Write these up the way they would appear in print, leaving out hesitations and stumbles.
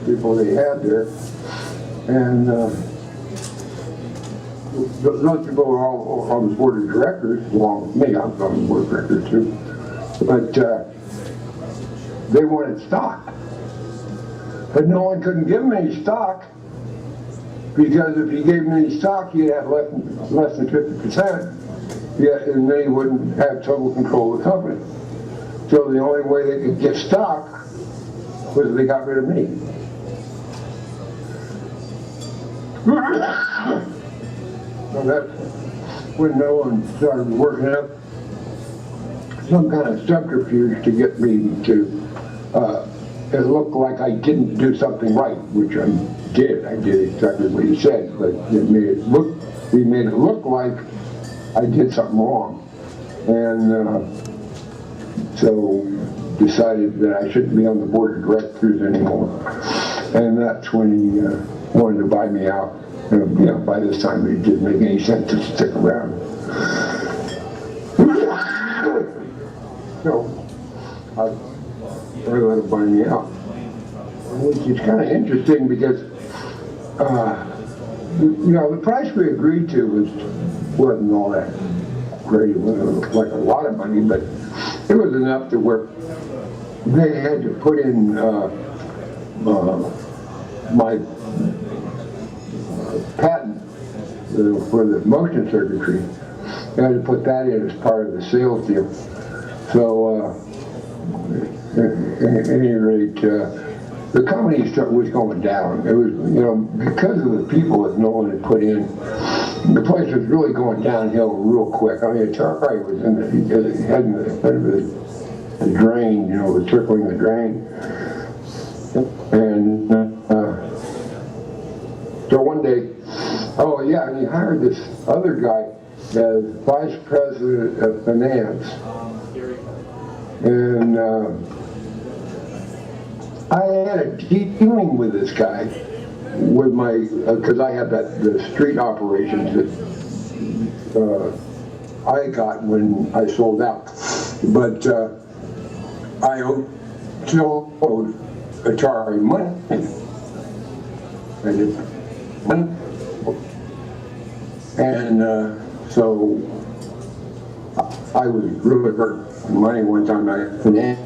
people they had there. And those people are all on the board of directors, along with me. I'm on the board of directors too. But they wanted stock. But no one couldn't give them any stock, because if you gave them any stock, you'd have less than 50%, and then you wouldn't have total control of the company. So the only way they could get stock was if they got rid of me. So that's when Nolan started working up some kind of subterfuge to get me to it looked like I didn't do something right, which I did. I did exactly what he said, but he made it look like I did something wrong. And so decided that I shouldn't be on the board of directors anymore. And that's when he wanted to buy me out. And, you know, by this time it didn't make any sense to stick around. So I let him buy me out, which is kind of interesting because, you know, the price we agreed to wasn't all that great. It wasn't like a lot of money, but it was enough to where they had to put in my patent for the motion circuitry. They had to put that in as part of the sales deal. So, at any rate, the company was going down. It was, you know, because of the people that Nolan had put in, the place was really going downhill real quick. I mean, Atari was in it had the drain, you know, was circling the drain. And so one day, oh yeah, and he hired this other guy as vice president of finance. And I had a dealing with this guy, with my, because I had the street operations that I got when I sold out. But I still owed Atari money. And so I was really hurt. Money one time I financed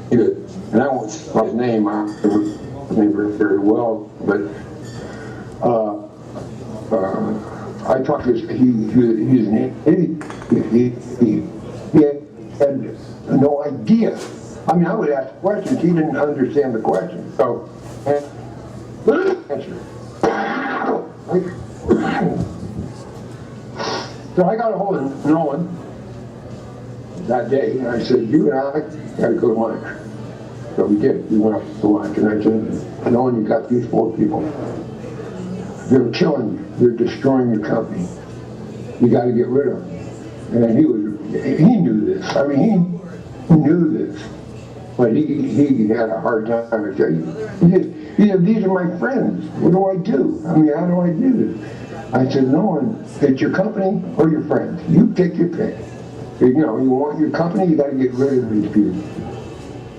it, and I won't say his name. I don't know his name very well, but I talked to he's an idiot. He had no idea. I mean, I would ask questions. He didn't understand the question. So, answer. So I got a hold of Nolan that day, and I said, you and I got to go to lunch. So we did. We went out to lunch, and I said, Nolan, you got these 4 people. They're killing you. They're destroying your company. You got to get rid of them. And he knew this. I mean, he knew this. But he had a hard time to tell you. He said, these are my friends. What do I do? I mean, how do I do this? I said, Nolan, it's your company or your friends. You take your pick. You know, you want your company, you got to get rid of these people.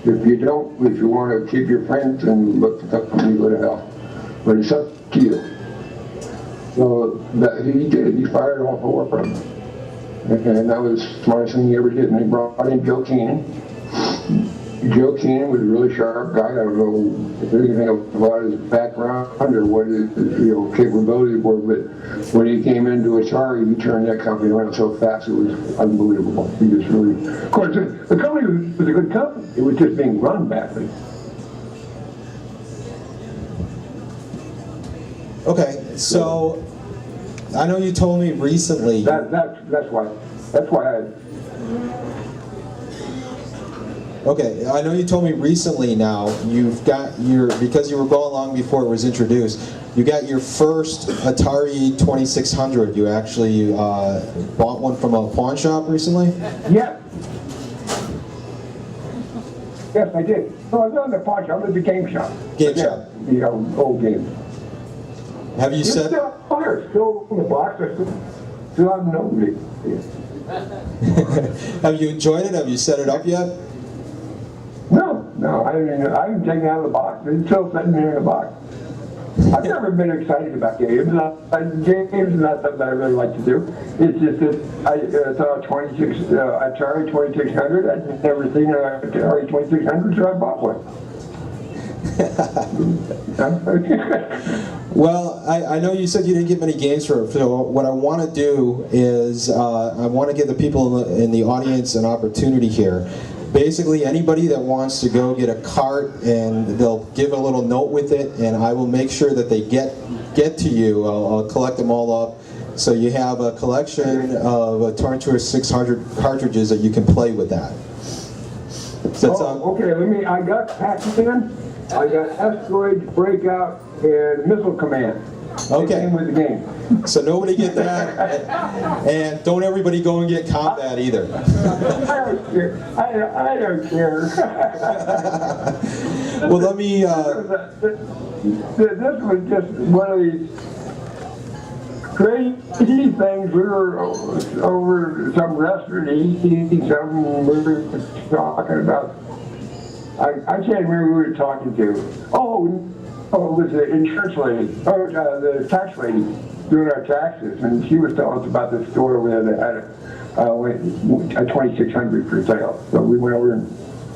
If you don't, if you want to keep your friends, then look the company, go to hell. But it's up to you. So he did. He fired all 4 of them. And that was the smartest thing he ever did. And they brought in Joe Keenan. Joe Keenan was a really sharp guy. I don't know if anything about his background or what his capabilities were, but when he came into Atari, he turned that company around so fast it was unbelievable. He just really, of course, the company was a good company. It was just being run badly. Okay, so I know you told me recently. That's why I. Okay, I know you told me recently now, you've got because you were going long before it was introduced, you got your first Atari 2600. You actually bought one from a pawn shop recently? Yeah. Yes, I did. No, I was not in the pawn shop, it was the game shop. Game shop. You know, old games. Have you said? Still in the box, I still haven't opened it. Have you enjoyed it? Have you set it up yet? No, no. I mean, I haven't taken it out of the box. It's still sitting there in the box. I've never been excited about games. Games is not something I really like to do. It's just that I saw Atari 2600. I'd never seen an Atari 2600, so I bought one. Well, I know you said you didn't get many games for it, so what I want to do is I want to give the people in the audience an opportunity here. Basically, anybody that wants to go get a cart, and they'll give a little note with it, and I will make sure that they get to you. I'll collect them all up, so you have a collection of Atari 2600 cartridges that you can play with that. Okay. I got Pac-Man, I got Asteroid, Breakout, and Missile Command. Okay. They came with the game. So nobody get that, and don't everybody go and get Combat either. I don't care. Well, let me. This was just one of these crazy things. We were over some restaurant eating something. We were talking about. I can't remember who we were talking to. Oh, it was the insurance lady, the tax lady doing our taxes, and she was telling us about the store where they had a 2600 for sale. So we went over and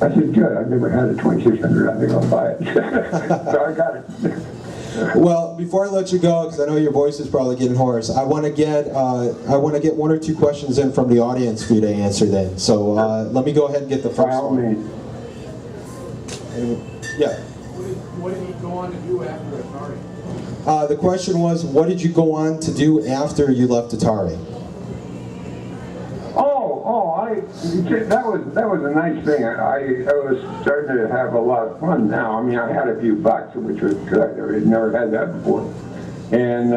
I said, good, I've never had a 2600, I think I'll buy it. So I got it. Well, before I let you go, because I know your voice is probably getting hoarse, I want to get one or two questions in from the audience for you to answer then. So let me go ahead and get the first one. Yeah. What did you go on to do after Atari? The question was, what did you go on to do after you left Atari? That was a nice thing. I was starting to have a lot of fun now. I mean, I had a few bucks, which was good. I had never had that before. And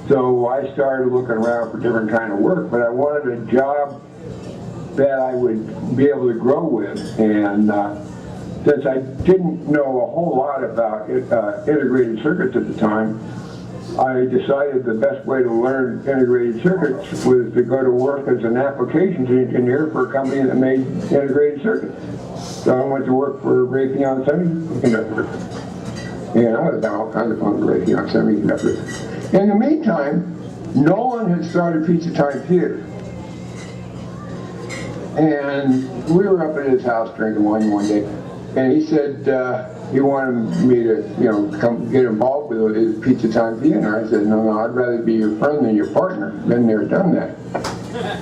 so I started looking around for different kind of work, but I wanted a job that I would be able to grow with. And since I didn't know a whole lot about integrated circuits at the time, I decided the best way to learn integrated circuits was to go to work as an applications engineer for a company that made integrated circuits. So I went to work for Raytheon Semiconductor. And I was all kinds of fun for Raytheon Semiconductor. In the meantime, Nolan had started Pizza Time Theater. And we were up at his house drinking wine one day. And he said he wanted me to, come get involved with his Pizza Time Theater. I said, no, I'd rather be your friend than your partner. Been there, done that.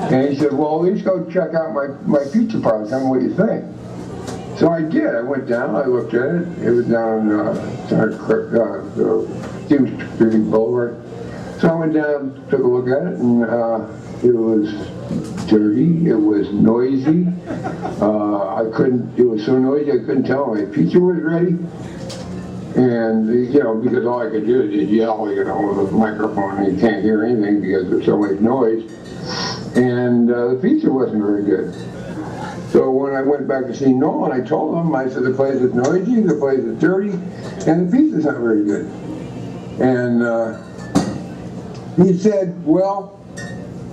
And he said, well, at least go check out my pizza parlor. Tell me what you think. So I did. I went down. I looked at it. It was down Stevens Street Boulevard. So I went down, took a look at it, and it was dirty, it was noisy, it was so noisy I couldn't tell my pizza was ready. And, because all I could do is just yell, with a microphone, and you can't hear anything because there's so much noise. And the pizza wasn't very good. So when I went back to see Nolan, I told him, I said, the place is noisy, the place is dirty, and the pizza's not very good. And he said, well,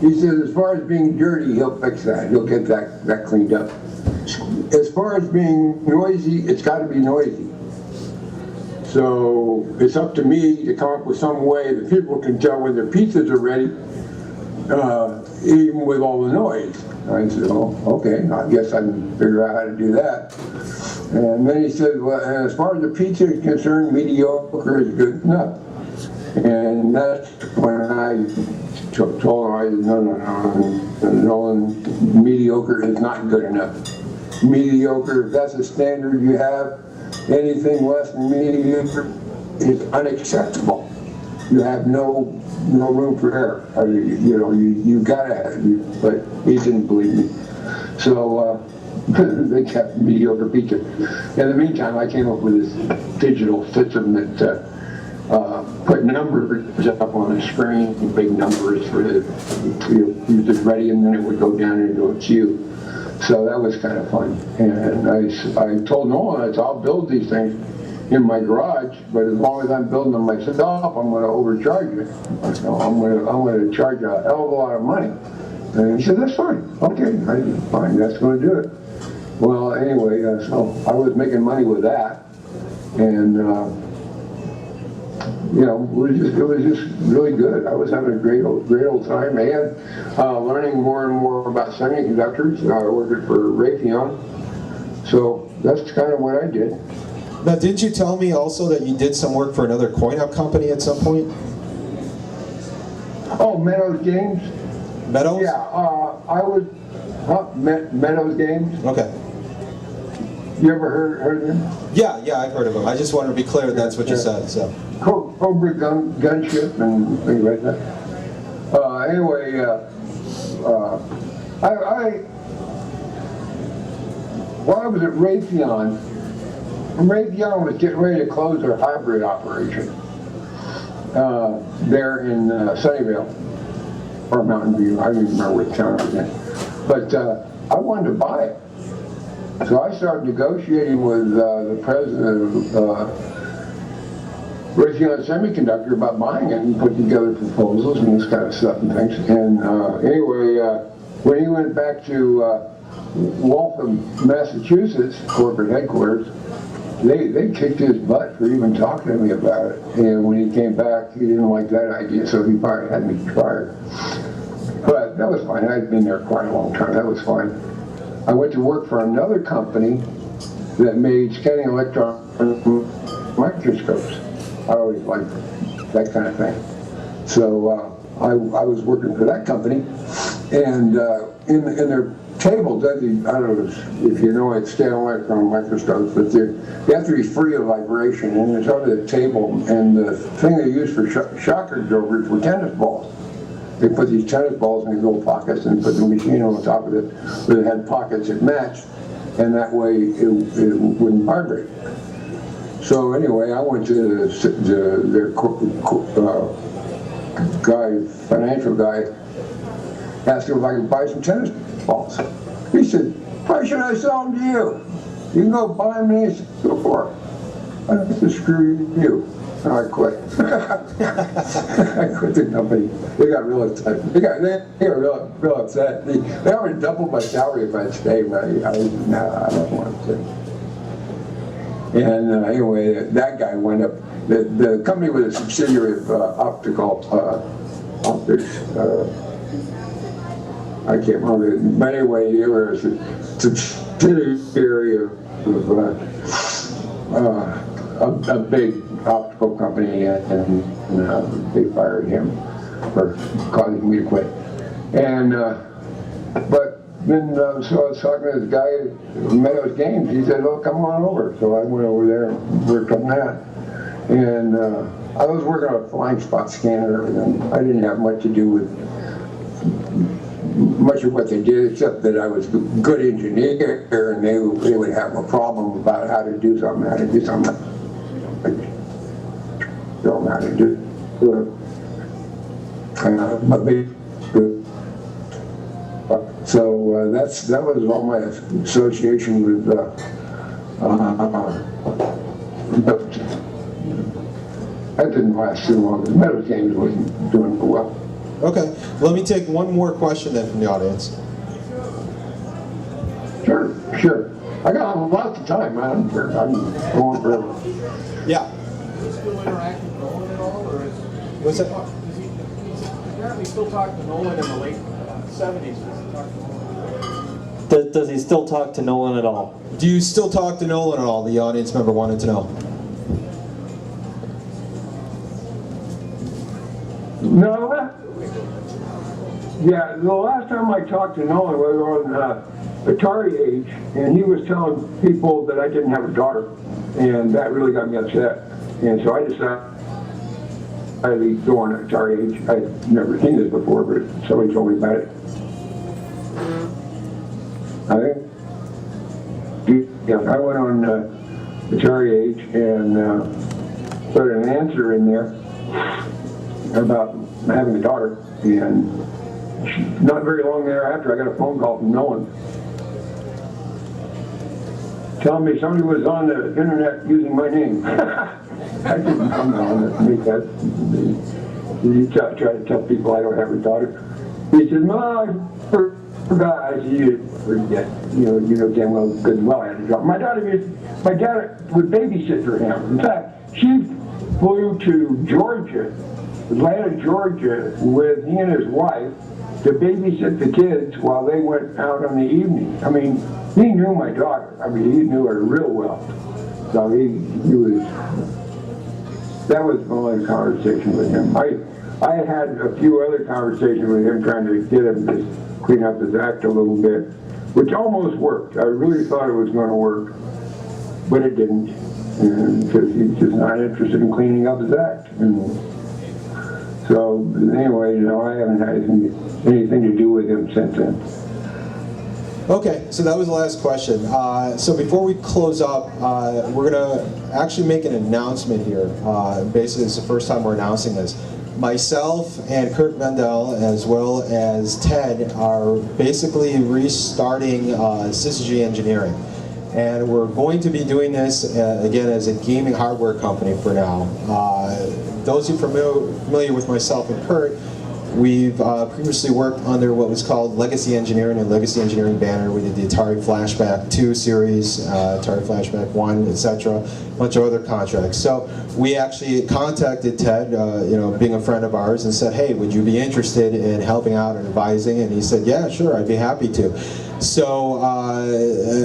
as far as being dirty, he'll fix that. He'll get that cleaned up. As far as being noisy, it's got to be noisy. So it's up to me to come up with some way that people can tell when their pizzas are ready, even with all the noise. I said, oh, okay, I guess I can figure out how to do that. And then he said, well, as far as the pizza is concerned, mediocre is good enough. And that's when I told him, I said, no, Nolan, mediocre is not good enough. Mediocre, if that's a standard you have, anything less than mediocre is unacceptable. You have no room for error. You gotta have it, but he didn't believe me. So they kept mediocre pizza. In the meantime, I came up with this digital system that put numbers up on a screen, big numbers for the use it ready, and then it would go down into a queue. So that was kind of fun. And I told Nolan, I said, I'll build these things in my garage, but as long as I'm building them myself, I'm going to overcharge it. I'm going to charge a hell of a lot of money. And he said, that's fine. Okay, fine, that's going to do it. Well, anyway, so I was making money with that, and you know, it was just really good. I was having a great old time, and learning more and more about semiconductors. I worked for Raytheon, so that's kind of what I did. Now, didn't you tell me also that you did some work for another coin-op company at some point? Oh, Meadows Games. Meadows? Yeah, I was Meadows Games. Okay. You ever heard of them? Yeah, I've heard of them. I just wanted to be clear that's what you said. So. Cobra gunship and things like that. Anyway, while I was at Raytheon was getting ready to close their hybrid operation there in Sunnyvale or Mountain View. I don't even remember what town I was in, but I wanted to buy it. So I started negotiating with the president of Raytheon Semiconductor about buying it and putting together proposals and this kind of stuff and things. And anyway, when he went back to Waltham, Massachusetts, corporate headquarters, they kicked his butt for even talking to me about it. And when he came back, he didn't like that idea, so he probably had me fired. But that was fine. I'd been there quite a long time. That was fine. I went to work for another company that made scanning electron microscopes. I always liked that kind of thing. So I was working for that company, and in their tables, I don't know if you know it's scanning electron microscopes, but they have to be free of vibration, and there's over the table, and the thing they use for shock absorbers were tennis balls. They put these tennis balls in these little pockets and put the machine on top of it, where it had pockets that matched, and that way it wouldn't vibrate. So anyway, I went to their financial guy, asked him if I could buy some tennis balls. He said, "Why should I sell them to you? You can go buy them and go for it." I said, "Screw you." And I quit. I quit the company. They got real upset. They got real upset. They already doubled my salary if I'd stayed, but I don't want to. And anyway, that guy went up. The company was a subsidiary of Optics. I can't remember. But anyway, they were a subsidiary of a big optical company, and they fired him for causing me to quit. And but then so I was talking to this guy who Meadows Games. He said, "Oh, come on over." So I went over there and worked on that. And I was working on a flying spot scanner, and I didn't have much to do with much of what they did, except that I was a good engineer, and they would have a problem about how to do something. Don't know how to do it. So that was all my association with but that didn't last too long. The Meadows Games wasn't doing well. Okay, let me take one more question then from the audience. Sure. I got lots of time, man. I'm going forever. Yeah. Does he still interact with Nolan at all, or is? What's that? Apparently still talk to Nolan in the late 70s. Does he talk to Nolan? Does he still talk to Nolan at all? Do you still talk to Nolan at all? The audience member wanted to know. No. Yeah, the last time I talked to Nolan was on Atari age, and he was telling people that I didn't have a daughter, and that really got me upset. And so I decided I'd go on Atari age. I'd never seen this before, but somebody told me about it. I went on Atari age and put an answer in there about having a daughter, and not very long thereafter, I got a phone call from Nolan telling me somebody was on the internet using my name. I didn't come on to make that. You try to tell people I don't have a daughter. He said, "No, I heard guys, you forget, you know damn well, good and well I had a job. My dad would babysit for him. In fact, she flew to Georgia, Atlanta, Georgia, with he and his wife to babysit the kids while they went out in the evening. I mean, he knew my daughter. I mean, he knew her real well. So he was, that was my only conversation with him. I had a few other conversations with him trying to get him to clean up his act a little bit, which almost worked. I really thought it was going to work, but it didn't, because he's just not interested in cleaning up his act. And so anyway, I haven't had anything to do with him since then. Okay, so that was the last question. So before we close up, we're going to actually make an announcement here. Basically, it's the first time we're announcing this. Myself and Kurt Mendel, as well as Ted, are basically restarting Syzygy Engineering. And we're going to be doing this, again, as a gaming hardware company for now. Those of you familiar with myself and Kurt, we've previously worked under what was called Legacy Engineering and Legacy Engineering banner. We did the Atari Flashback 2 series, Atari Flashback 1, etc., a bunch of other contracts. So we actually contacted Ted, being a friend of ours, and said, hey, would you be interested in helping out and advising? And he said, yeah, sure, I'd be happy to. So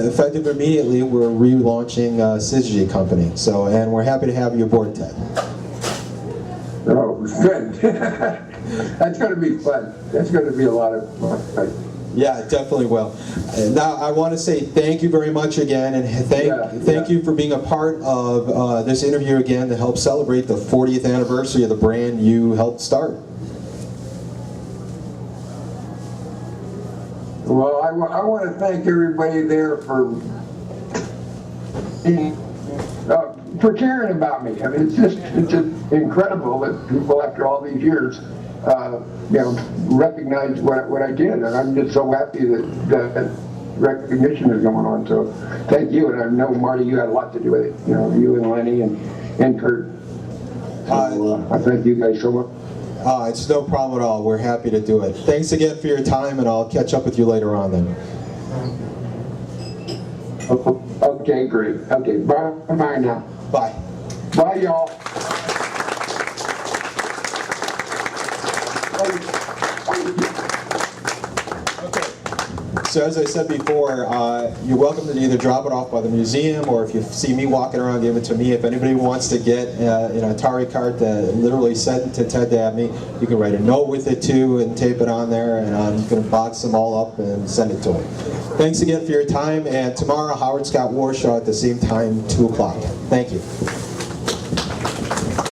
effective immediately, we're relaunching Syzygy Company. So, and we're happy to have you aboard, Ted. Oh, good. That's going to be fun. That's going to be a lot of fun. Yeah, it definitely will. Now, I want to say thank you very much again, and thank you for being a part of this interview again to help celebrate the 40th anniversary of the brand you helped start. Well, I want to thank everybody there for caring about me. I mean, it's just incredible that people, after all these years, recognize what I did, and I'm just so happy that recognition is going on. So, thank you, and I know Marty, you had a lot to do with it. You and Lenny and Kurt. So, I thank you guys so much. It's no problem at all. We're happy to do it. Thanks again for your time, and I'll catch up with you later on then. Okay, great. Okay, bye now. Bye. Bye, y'all. So as I said before, you're welcome to either drop it off by the museum, or if you see me walking around, give it to me. If anybody wants to get an Atari card that literally sent to Ted Dabney, you can write a note with it too and tape it on there, and I'm going to box them all up and send it to him. Thanks again for your time, and tomorrow, Howard Scott Warshaw at the same time, 2 o'clock. Thank you.